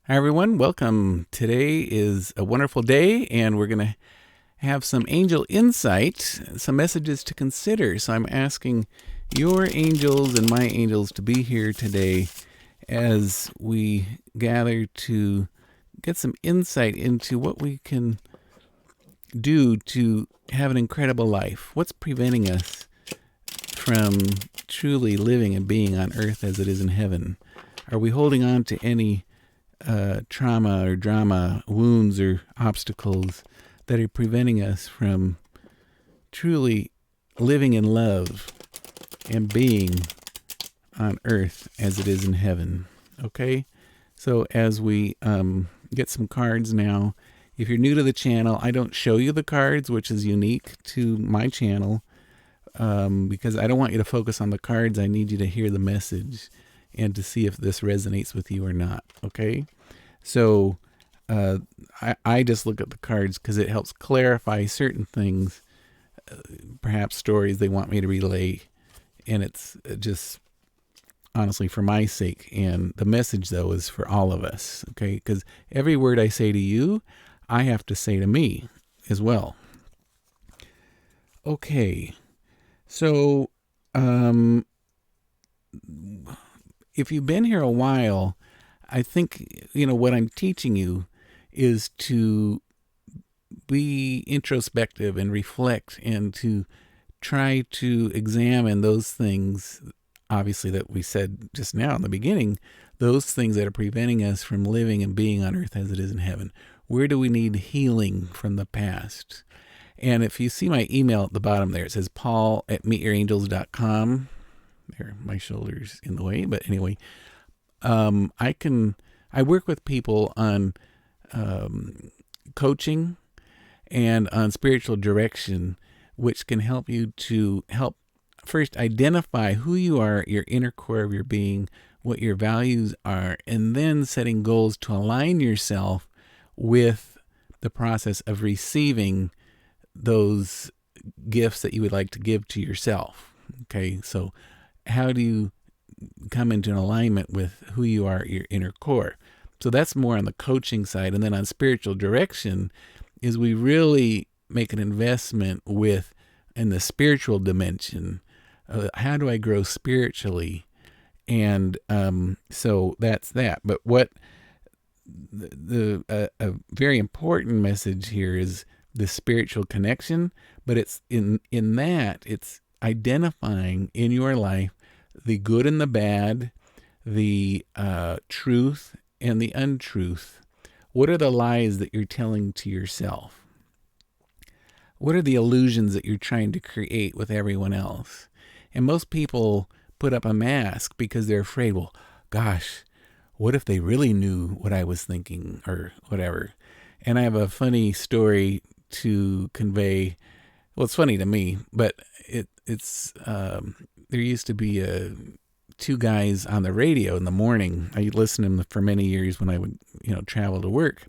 Hi, everyone. Welcome. Today is a wonderful day, and we're going to have some angel insight, some messages to consider. So I'm asking your angels and my angels to be here today as we gather to get some insight into what we can do to have an incredible life. What's preventing us from truly living and being on earth as it is in heaven? Are we holding on to any trauma or drama, wounds or obstacles that are preventing us from truly living in love and being on earth as it is in heaven? Okay? So as we get some cards now, if you're new to the channel, I don't show you the cards, which is unique to my channel, because I don't want you to focus on the cards. I need you to hear the message and to see if this resonates with you or not. Okay? So I just look at the cards because it helps clarify certain things, perhaps stories they want me to relay. And it's just honestly for my sake. And the message, though, is for all of us. Okay? Because every word I say to you, I have to say to me as well. Okay. So if you've been here a while, I think, what I'm teaching you is to be introspective and reflect and to try to examine those things, obviously, that we said just now in the beginning, those things that are preventing us from living and being on earth as it is in heaven. Where do we need healing from the past? And if you see my email at the bottom there, it says paul@meetyourangels.com. There, my shoulder's in the way, but anyway, I work with people on coaching and on spiritual direction, which can help you to help first identify who you are, your inner core of your being, what your values are, and then setting goals to align yourself with the process of receiving those gifts that you would like to give to yourself. Okay, so how do you come into an alignment with who you are, your inner core? So that's more on the coaching side. And then on spiritual direction is we really make an investment with in the spiritual dimension. How do I grow spiritually? And so that's that. But what a very important message here is the spiritual connection. But it's in that it's identifying in your life the good and the bad, the truth and the untruth. What are the lies that you're telling to yourself? What are the illusions that you're trying to create with everyone else? And most people put up a mask because they're afraid, well, gosh, what if they really knew what I was thinking or whatever? And I have a funny story to convey. Well, it's funny to me, but it's there used to be two guys on the radio in the morning. I listened to them for many years when I would, travel to work.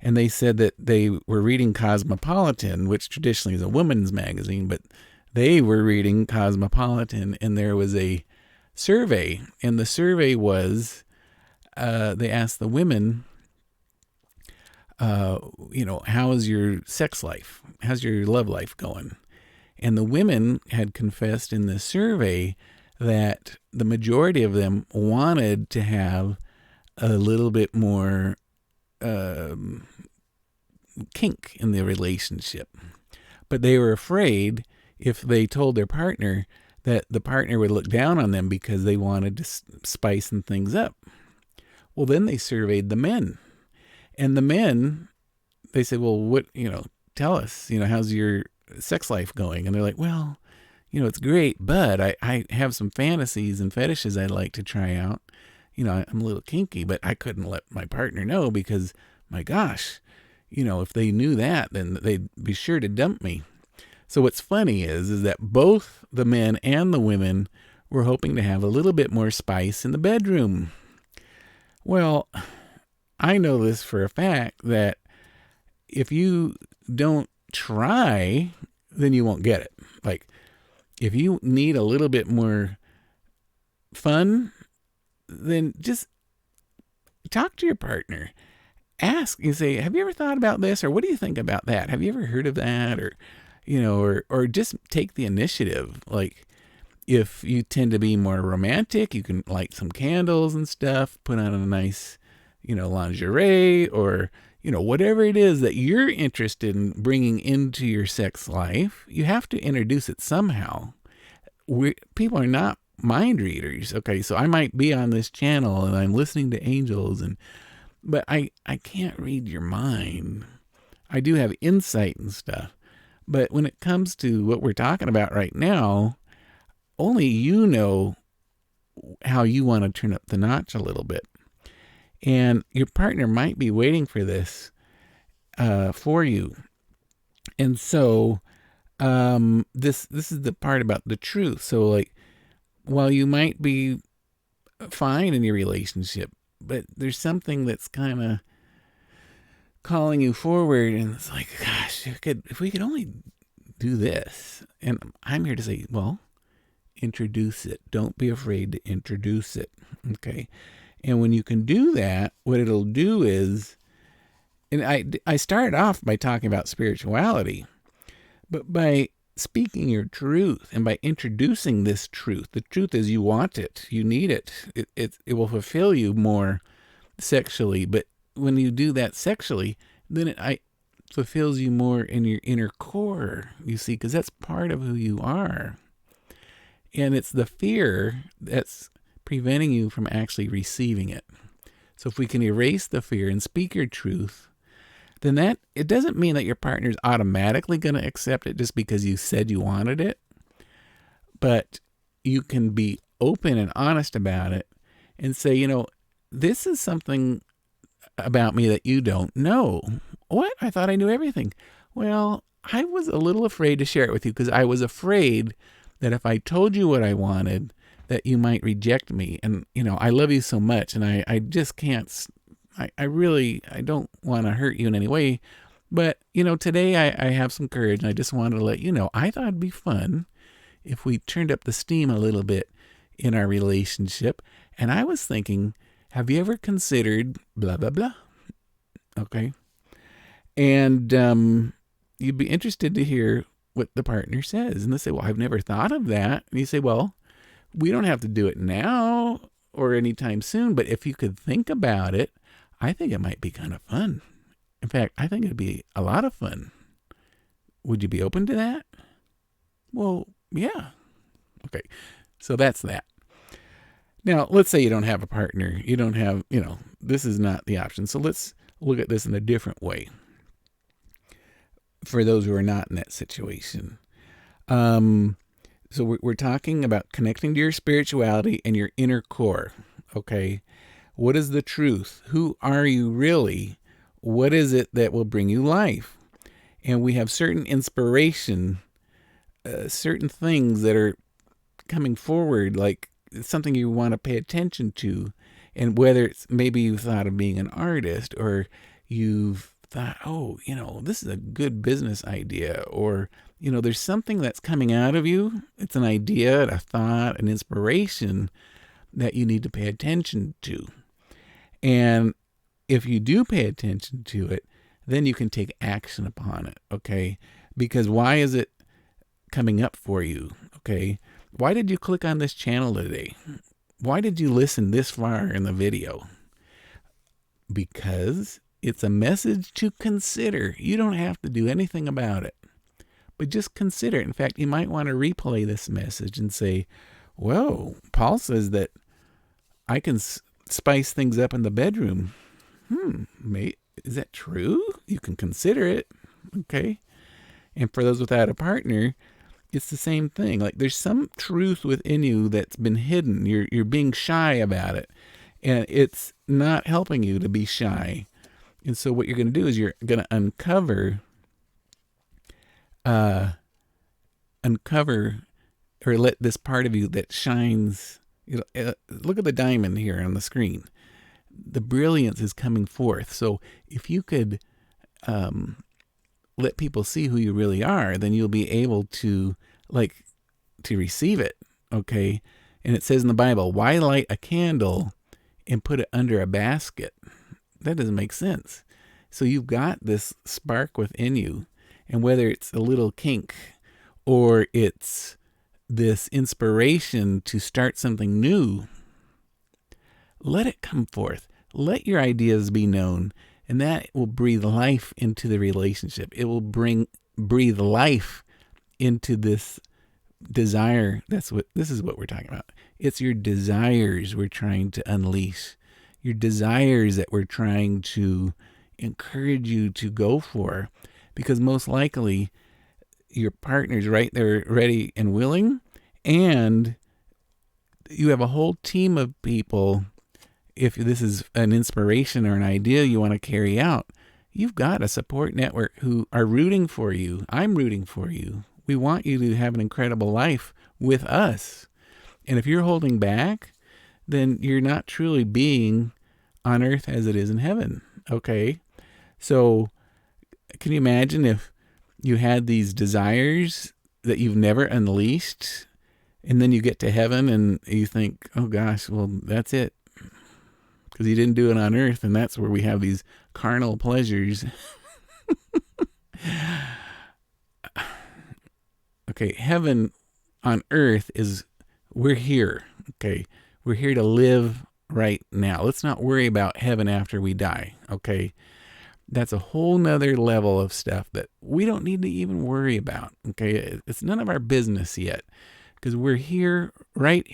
And they said that they were reading Cosmopolitan, which traditionally is a women's magazine, but they were reading Cosmopolitan, and there was a survey. And the survey was, they asked the women, how is your sex life? How's your love life going? And the women had confessed in the survey that the majority of them wanted to have a little bit more kink in the relationship. But they were afraid if they told their partner that the partner would look down on them because they wanted to spice things up. Well, then they surveyed the men. And the men, they said, well, what, tell us, how's your sex life going? And they're like, well, it's great, but I have some fantasies and fetishes I'd like to try out. I'm a little kinky, but I couldn't let my partner know because, my gosh, if they knew that, then they'd be sure to dump me. So what's funny is that both the men and the women were hoping to have a little bit more spice in the bedroom. Well, I know this for a fact that if you don't try, then you won't get it. Like, if you need a little bit more fun, then just talk to your partner. Ask, you say, have you ever thought about this? Or what do you think about that? Have you ever heard of that? Or, or just take the initiative. Like, if you tend to be more romantic, you can light some candles and stuff, put on a nice, lingerie, or, whatever it is that you're interested in bringing into your sex life. You have to introduce it somehow. People are not mind readers. Okay, so I might be on this channel and I'm listening to angels, but I can't read your mind. I do have insight and stuff. But when it comes to what we're talking about right now, only you know how you want to turn up the notch a little bit. And your partner might be waiting for this for you. And so this is the part about the truth. So, like, while you might be fine in your relationship, but there's something that's kind of calling you forward, and it's like, gosh, if we could only do this. And I'm here to say, well, introduce it. Don't be afraid to introduce it. Okay. And when you can do that, what it'll do is, and I started off by talking about spirituality, but by speaking your truth and by introducing this truth, the truth is you want it, you need it. It will fulfill you more sexually. But when you do that sexually, then it fulfills you more in your inner core, you see, because that's part of who you are. And it's the fear that's preventing you from actually receiving it. So if we can erase the fear and speak your truth, then it doesn't mean that your partner's automatically going to accept it just because you said you wanted it. But you can be open and honest about it and say, this is something about me that you don't know. What? I thought I knew everything. Well, I was a little afraid to share it with you because I was afraid that if I told you what I wanted, that you might reject me. And, I love you so much, and I just can't, I don't want to hurt you in any way. But, today I have some courage, and I just wanted to let you know, I thought it'd be fun if we turned up the steam a little bit in our relationship. And I was thinking, have you ever considered blah, blah, blah? Okay. And you'd be interested to hear what the partner says. And they say, well, I've never thought of that. And you say, well, we don't have to do it now or anytime soon, but if you could think about it, I think it might be kind of fun. In fact, I think it'd be a lot of fun. Would you be open to that? Well, yeah. Okay. So that's that. Now, let's say you don't have a partner. You don't have, this is not the option. So let's look at this in a different way for those who are not in that situation. So we're talking about connecting to your spirituality and your inner core. Okay. What is the truth? Who are you really? What is it that will bring you life? And we have certain inspiration, certain things that are coming forward, like it's something you want to pay attention to. And whether it's maybe you've thought of being an artist, or you've thought, oh, this is a good business idea, or, there's something that's coming out of you. It's an idea, a thought, an inspiration that you need to pay attention to. And if you do pay attention to it, then you can take action upon it, okay? Because why is it coming up for you, okay? Why did you click on this channel today? Why did you listen this far in the video? Because it's a message to consider. You don't have to do anything about it, but just consider it. In fact, you might want to replay this message and say, whoa, Paul says that I can spice things up in the bedroom. Is that true? You can consider it. Okay. And for those without a partner, it's the same thing. Like, there's some truth within you that's been hidden. You're being shy about it, and it's not helping you to be shy. And so what you're going to do is you're going to uncover or let this part of you that shines, look at the diamond here on the screen. The brilliance is coming forth. So if you could let people see who you really are, then you'll be able to receive it. Okay. And it says in the Bible, why light a candle and put it under a basket. That doesn't make sense. So you've got this spark within you, and whether it's a little kink or it's this inspiration to start something new, let it come forth. Let your ideas be known, and that will breathe life into the relationship. It will breathe life into this desire. This is what we're talking about. It's your desires we're trying to unleash. Your desires that we're trying to encourage you to go for, because most likely your partner's right there ready and willing, and you have a whole team of people. If this is an inspiration or an idea you want to carry out, you've got a support network who are rooting for you. I'm rooting for you. We want you to have an incredible life with us. And if you're holding back, then you're not truly being on earth as it is in heaven. Okay? So can you imagine if you had these desires that you've never unleashed, and then you get to heaven and you think, oh gosh, well, that's it. Because you didn't do it on earth, and that's where we have these carnal pleasures. Okay, heaven on earth is, we're here. Okay, we're here to live right now. Let's not worry about heaven after we die. Okay, that's a whole nother level of stuff that we don't need to even worry about. Okay, it's none of our business yet, because we're here, right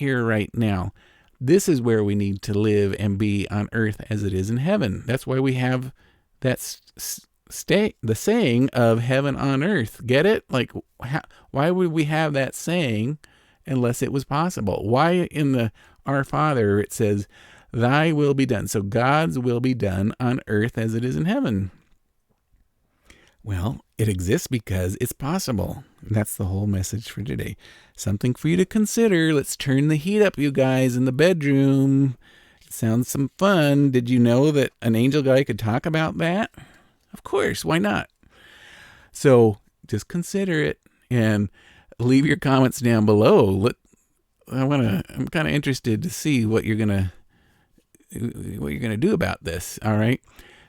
now. This is where we need to live and be on earth as it is in heaven. That's why we have that the saying of heaven on earth. Get it? Like, why would we have that saying unless it was possible? Why in the Our Father it says, thy will be done. So God's will be done on earth as it is in heaven. Well, it exists because it's possible. That's the whole message for today. Something for you to consider. Let's turn the heat up, you guys, in the bedroom. It sounds some fun. Did you know that an angel guy could talk about that? Of course, why not? So just consider it and leave your comments down below. I'm kind of interested to see what you're gonna do about this. All right.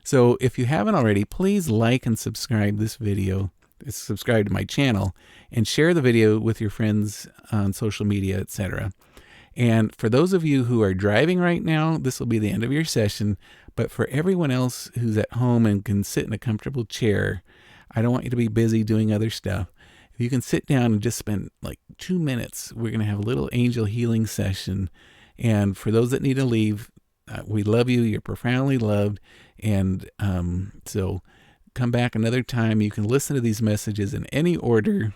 So if you haven't already, please like and subscribe this video. Subscribe to my channel and share the video with your friends on social media, etc. And for those of you who are driving right now, this will be the end of your session. But for everyone else who's at home and can sit in a comfortable chair, I don't want you to be busy doing other stuff. If you can sit down and just spend like 2 minutes, we're going to have a little angel healing session. And for those that need to leave, we love you. You're profoundly loved. And so come back another time. You can listen to these messages in any order.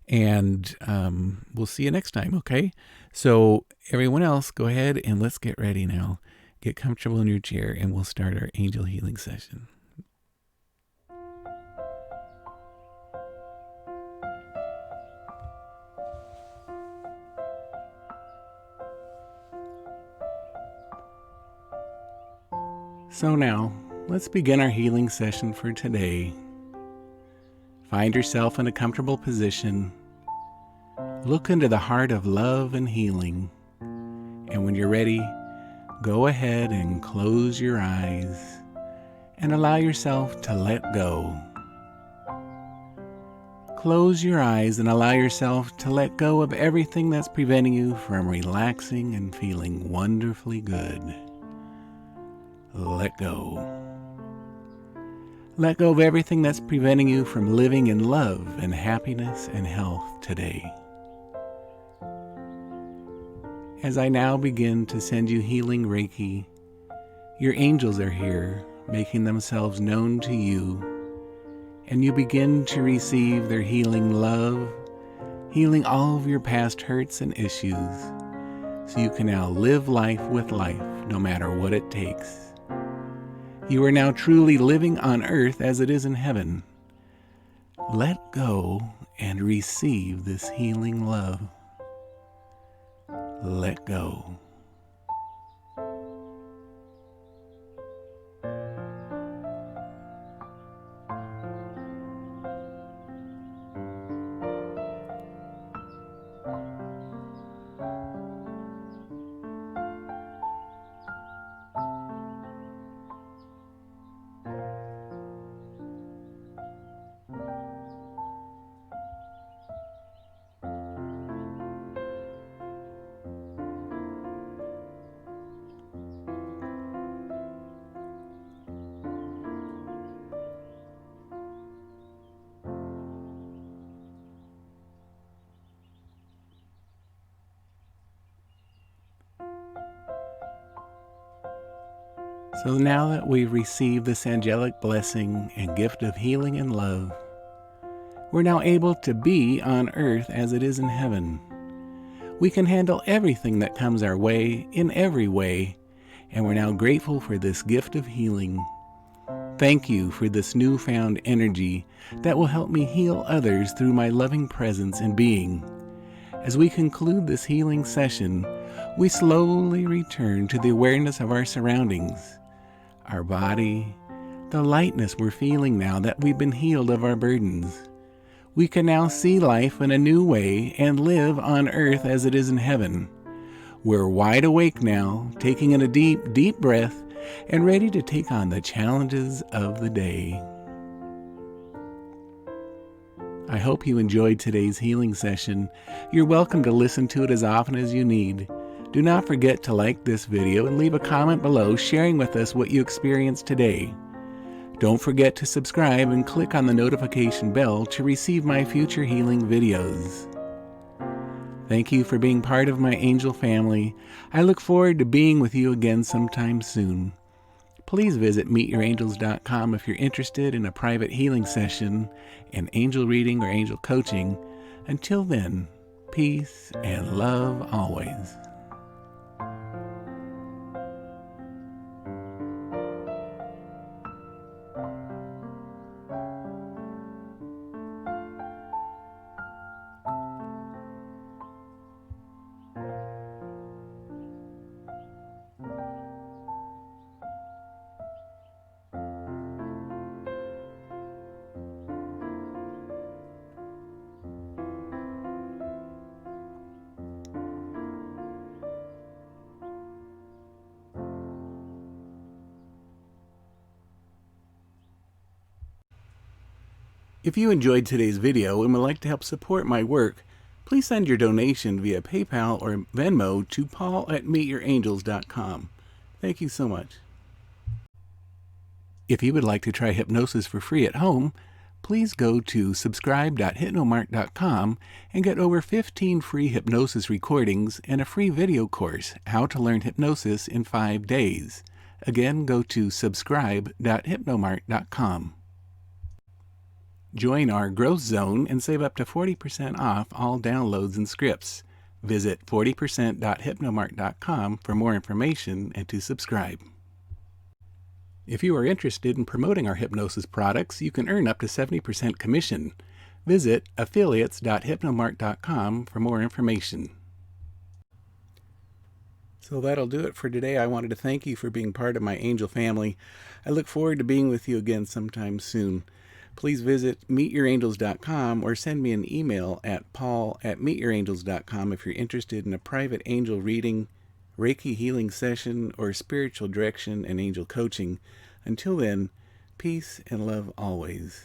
And we'll see you next time, okay? So everyone else, go ahead and let's get ready now. Get comfortable in your chair, and we'll start our angel healing session. So now, let's begin our healing session for today. Find yourself in a comfortable position. Look into the heart of love and healing. And when you're ready, go ahead and close your eyes and allow yourself to let go. Close your eyes and allow yourself to let go of everything that's preventing you from relaxing and feeling wonderfully good. Let go. Let go of everything that's preventing you from living in love and happiness and health today. As I now begin to send you healing Reiki, your angels are here, making themselves known to you, and you begin to receive their healing love, healing all of your past hurts and issues, so you can now live life with life, no matter what it takes. You are now truly living on earth as it is in heaven. Let go and receive this healing love. Let go. So now that we've received this angelic blessing and gift of healing and love, we're now able to be on earth as it is in heaven. We can handle everything that comes our way in every way, and we're now grateful for this gift of healing. Thank you for this newfound energy that will help me heal others through my loving presence and being. As we conclude this healing session, we slowly return to the awareness of our surroundings, our body, the lightness we're feeling now that we've been healed of our burdens. We can now see life in a new way and live on earth as it is in heaven. We're wide awake now, taking in a deep, deep breath and ready to take on the challenges of the day. I hope you enjoyed today's healing session. You're welcome to listen to it as often as you need. Do not forget to like this video and leave a comment below sharing with us what you experienced today. Don't forget to subscribe and click on the notification bell to receive my future healing videos. Thank you for being part of my angel family. I look forward to being with you again sometime soon. Please visit meetyourangels.com if you're interested in a private healing session, an angel reading, or angel coaching. Until then, peace and love always. If you enjoyed today's video and would like to help support my work, please send your donation via PayPal or Venmo to paul@meetyourangels.com. Thank you so much. If you would like to try hypnosis for free at home, please go to subscribe.hypnomark.com and get over 15 free hypnosis recordings and a free video course, How to Learn Hypnosis in 5 Days. Again, go to subscribe.hypnomark.com. Join our growth zone and save up to 40% off all downloads and scripts. Visit 40%.hypnomark.com for more information and to subscribe. If you are interested in promoting our hypnosis products, you can earn up to 70% commission. Visit affiliates.hypnomark.com for more information. So that'll do it for today. I wanted to thank you for being part of my angel family. I look forward to being with you again sometime soon. Please visit meetyourangels.com or send me an email at paul@meetyourangels.com if you're interested in a private angel reading, Reiki healing session, or spiritual direction and angel coaching. Until then, peace and love always.